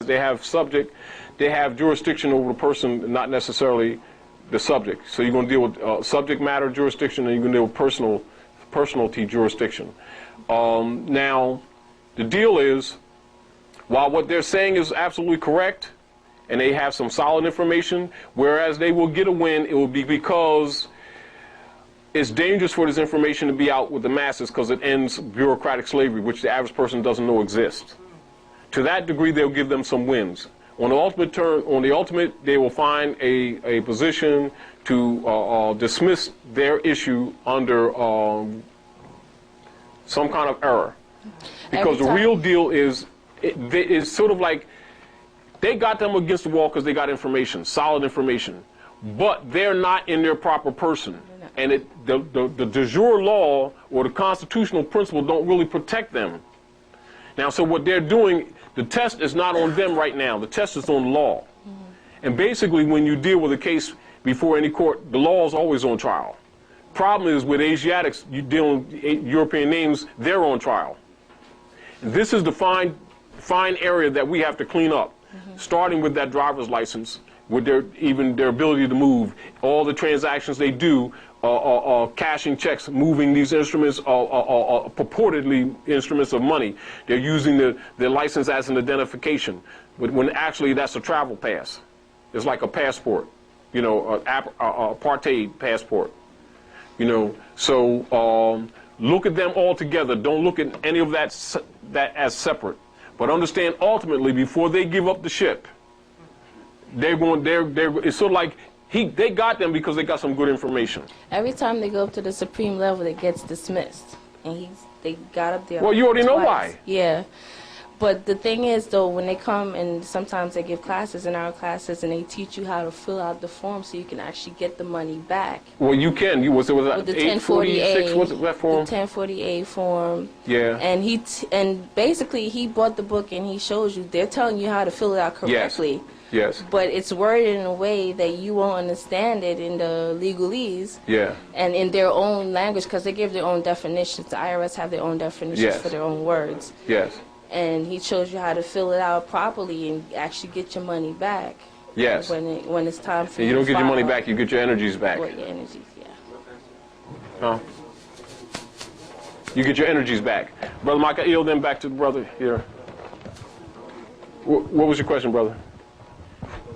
They have jurisdiction over the person, not necessarily the subject. So you're going to deal with subject matter jurisdiction, and you're going to deal with personality jurisdiction. Now, the deal is, while what they're saying is absolutely correct, and they have some solid information, whereas they will get a win, it will be because it's dangerous for this information to be out with the masses because it ends bureaucratic slavery, which the average person doesn't know exists. To that degree, they'll give them some wins. On the ultimate, they will find a position to dismiss their issue under some kind of error. Because the real deal is, it's sort of like they got them against the wall because they got information, solid information, but they're not in their proper person. And the de jure law or the constitutional principle don't really protect them. Now, so what they're doing, the test is not on them right now. The test is on law. And basically, when you deal with a case before any court, the law is always on trial. Problem is with Asiatics, you deal with European names, they're on trial. This is the fine area that we have to clean up, starting with that driver's license, with their ability to move, all the transactions they do, cashing checks, moving these instruments, purportedly instruments of money. They're using the license as an identification, but when actually that's a travel pass. It's like a passport, you know, a apartheid passport. You know, so look at them all together. Don't look at any of that as separate. But understand, ultimately, before they give up the ship, it's sort of like they got them because they got some good information. Every time they go up to the supreme level, it gets dismissed, and they got up there. Well, you already know why. Yeah, but the thing is, though, when they come and sometimes they give classes in our classes, and they teach you how to fill out the form so you can actually get the money back. Well, you can. Was it with the 1040A? What's that form? The 1040A form. Yeah. And and basically he bought the book and he shows you. They're telling you how to fill it out correctly. Yes. Yes. But it's worded in a way that you won't understand it in the legalese. Yeah. And in their own language, because they give their own definitions. The IRS have their own definitions for their own words. Yes. And he shows you how to fill it out properly and actually get your money back. Yes. When it's time for you. You don't get your money back, you get your energies back. Well, your energies, yeah. Huh? You get your energies back. Brother Mike, I yield them back to the brother here. What was your question, brother?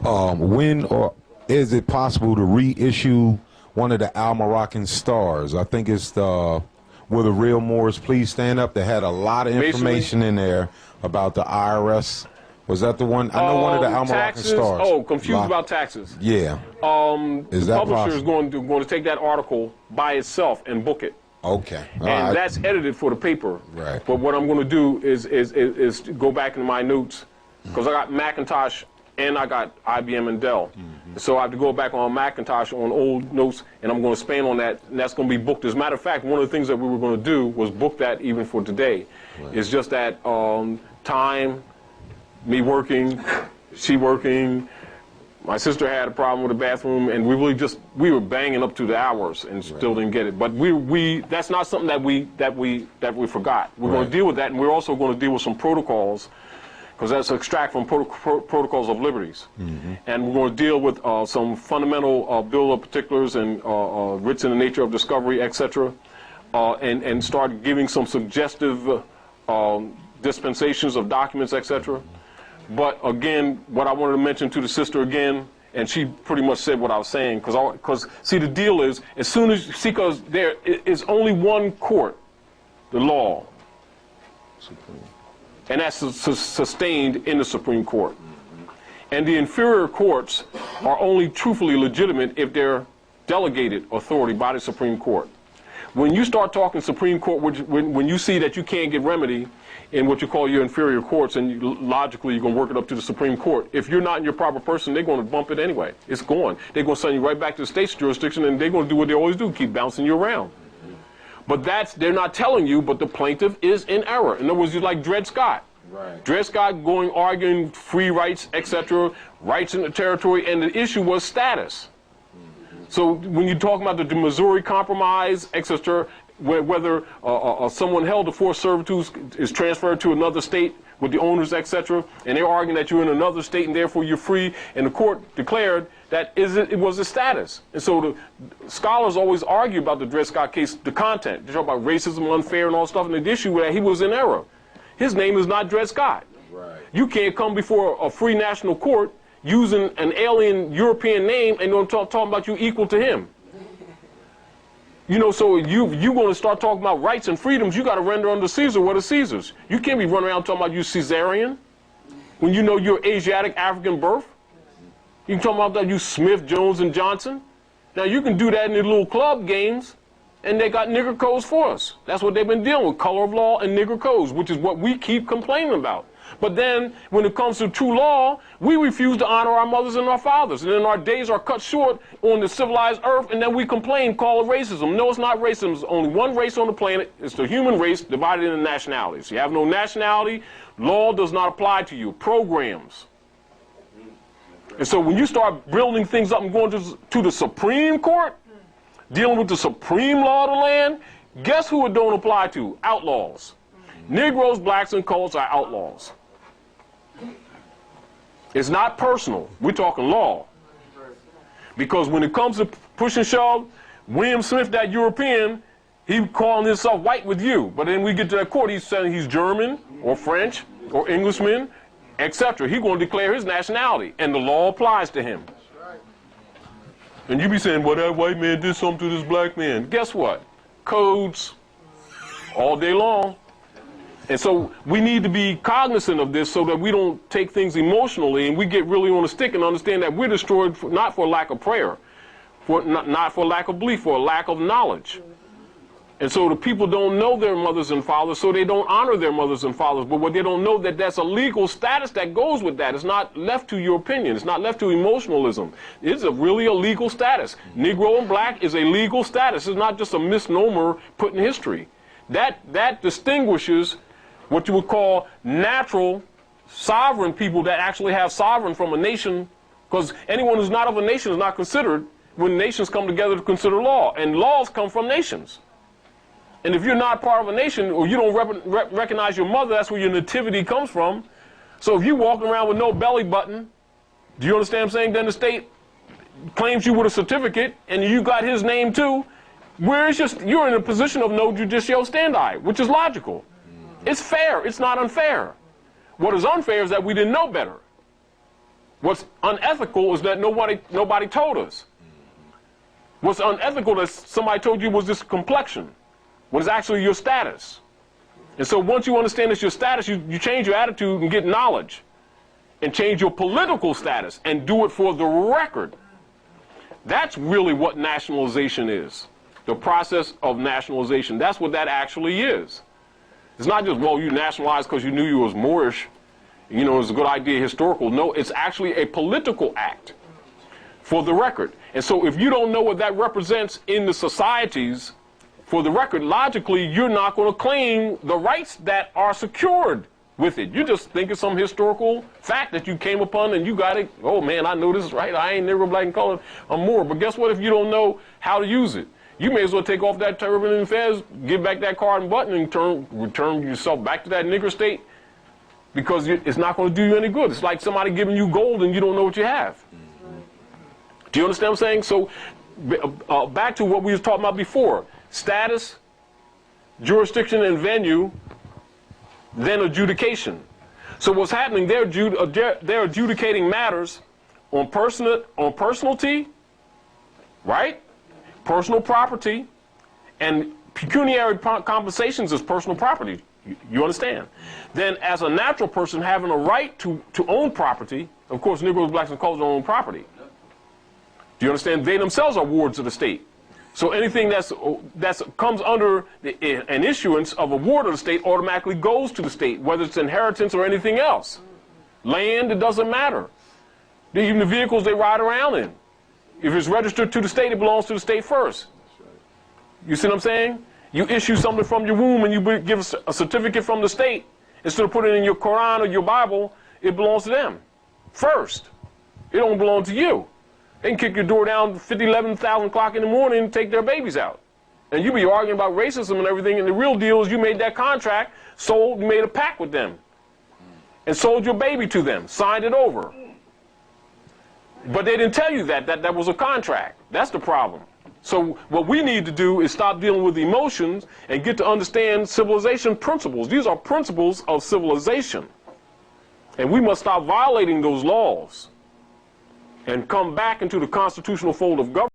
When or is it possible to reissue one of the Al Moroccan stars? I think it's the Will the Real Moors Please Stand Up? That had a lot of information in there about the IRS. Was that the one? I know one of the Al Moroccan stars. Oh, confused about taxes. Yeah. The publisher is going to take that article by itself and book it. Okay. And that's edited for the paper. Right. But what I'm going to do is go back into my notes, because I got Macintosh and I got IBM and Dell. So I have to go back on Macintosh on old notes, and I'm going to span on that, and that's going to be booked. As a matter of fact, one of the things that we were going to do was book that even for today. Right. It's just that time, me working, she working, my sister had a problem with the bathroom, and we were banging up to the hours and still didn't get it. But that's not something that we forgot. We're going to deal with that, and we're also going to deal with some protocols, because that's extract from protocols of liberties. And we're going to deal with some fundamental bill of particulars and writs in the nature of discovery, etc., and start giving some suggestive dispensations of documents, etc. But again, what I wanted to mention to the sister again, and she pretty much said what I was saying, because see, the deal is, as soon as, because there is only one court, the law. And that's sustained in the Supreme Court. And the inferior courts are only truthfully legitimate if they're delegated authority by the Supreme Court. When you start talking Supreme Court, when you see that you can't get remedy in what you call your inferior courts, and logically you're going to work it up to the Supreme Court, if you're not in your proper person, they're going to bump it anyway. It's gone. They're going to send you right back to the state's jurisdiction, and they're going to do what they always do, keep bouncing you around. But they're not telling you, but the plaintiff is in error. In other words, you're like Dred Scott. Right. Dred Scott arguing free rights, etc., rights in the territory, and the issue was status. So when you talk about the Missouri Compromise, etc., whether someone held to forced servitude is transferred to another state with the owners, etc., and they're arguing that you're in another state and therefore you're free, and the court declared that it was a status. And so the scholars always argue about the Dred Scott case, the content. They talk about racism, unfair, and all stuff, and the issue with that he was in error. His name is not Dred Scott. Right. You can't come before a free national court using an alien European name and don't talking about you equal to him. You know, so you going to start talking about rights and freedoms, you got to render unto Caesar what is Caesar's. You can't be running around talking about you Caesarian when you know you're Asiatic African birth. You can talk about that you Smith, Jones, and Johnson. Now you can do that in the little club games, and they got nigger codes for us. That's what they've been dealing with, color of law and nigger codes, which is what we keep complaining about. But then, when it comes to true law, we refuse to honor our mothers and our fathers. And then our days are cut short on the civilized earth, and then we complain, call it racism. No, it's not racism. There's only one race on the planet. It's the human race divided into nationalities. You have no nationality, law does not apply to you. Programs. And so when you start building things up and going to the Supreme Court, dealing with the supreme law of the land, guess who it don't apply to? Outlaws. Negroes, blacks, and coloreds are outlaws. It's not personal. We're talking law. Because when it comes to push and shove, William Smith, that European, he calling himself white with you. But then we get to that court, he's saying he's German or French or Englishman, etc. He's going to declare his nationality, and the law applies to him. And you be saying, well, that white man did something to this black man. Guess what? Codes all day long. And so we need to be cognizant of this so that we don't take things emotionally and we get really on the stick and understand that we're destroyed not for lack of prayer, not for lack of belief, for a lack of knowledge. And so the people don't know their mothers and fathers, so they don't honor their mothers and fathers. But what they don't know, that's a legal status that goes with that. It's not left to your opinion. It's not left to emotionalism. It's really a legal status. Negro and black is a legal status. It's not just a misnomer put in history. That distinguishes what you would call natural sovereign people that actually have sovereign from a nation, because anyone who's not of a nation is not considered when nations come together to consider law, and laws come from nations. And if you're not part of a nation, or you don't recognize your mother, that's where your nativity comes from. So if you're walking around with no belly button, do you understand what I'm saying? Then the state claims you with a certificate, and you got his name too. You're in a position of no judicio standi, which is logical. It's fair. It's not unfair. What is unfair is that we didn't know better. What's unethical is that nobody told us. What's unethical is somebody told you was this complexion, when it's actually your status. And so once you understand it's your status, you change your attitude and get knowledge. And change your political status and do it for the record. That's really what nationalization is. The process of nationalization. That's what that actually is. It's not just, well, you nationalized because you knew you was Moorish, you know, it was a good idea, historical. No, it's actually a political act for the record. And so if you don't know what that represents in the societies, for the record, logically, you're not going to claim the rights that are secured with it. You just think it's some historical fact that you came upon and you got it. Oh, man, I know this is right. I ain't never black and colored. I'm Moor. But guess what if you don't know how to use it? You may as well take off that turban and fez, give back that card and button, and return yourself back to that nigger state, because it's not going to do you any good. It's like somebody giving you gold and you don't know what you have. Do you understand what I'm saying? So back to what we were talking about before. Status, jurisdiction, and venue, then adjudication. So what's happening, they're adjudicating matters on personality, right? Personal property, and pecuniary compensations is personal property. You understand? Then as a natural person having a right to own property, of course Negroes, blacks, and coloreds don't own property. Do you understand? They themselves are wards of the state. So anything that comes under an issuance of a ward of the state automatically goes to the state, whether it's inheritance or anything else. Land, it doesn't matter. Even the vehicles they ride around in. If it's registered to the state, it belongs to the state first. You see what I'm saying? You issue something from your womb and you give a certificate from the state. Instead of putting it in your Quran or your Bible, it belongs to them first. It don't belong to you. They can kick your door down 11,000 o'clock in the morning and take their babies out. And you be arguing about racism and everything, and the real deal is you made that contract, sold, you made a pact with them. and sold your baby to them, signed it over. But they didn't tell you that was a contract. That's the problem. So what we need to do is stop dealing with emotions and get to understand civilization principles. These are principles of civilization. And we must stop violating those laws and come back into the constitutional fold of government.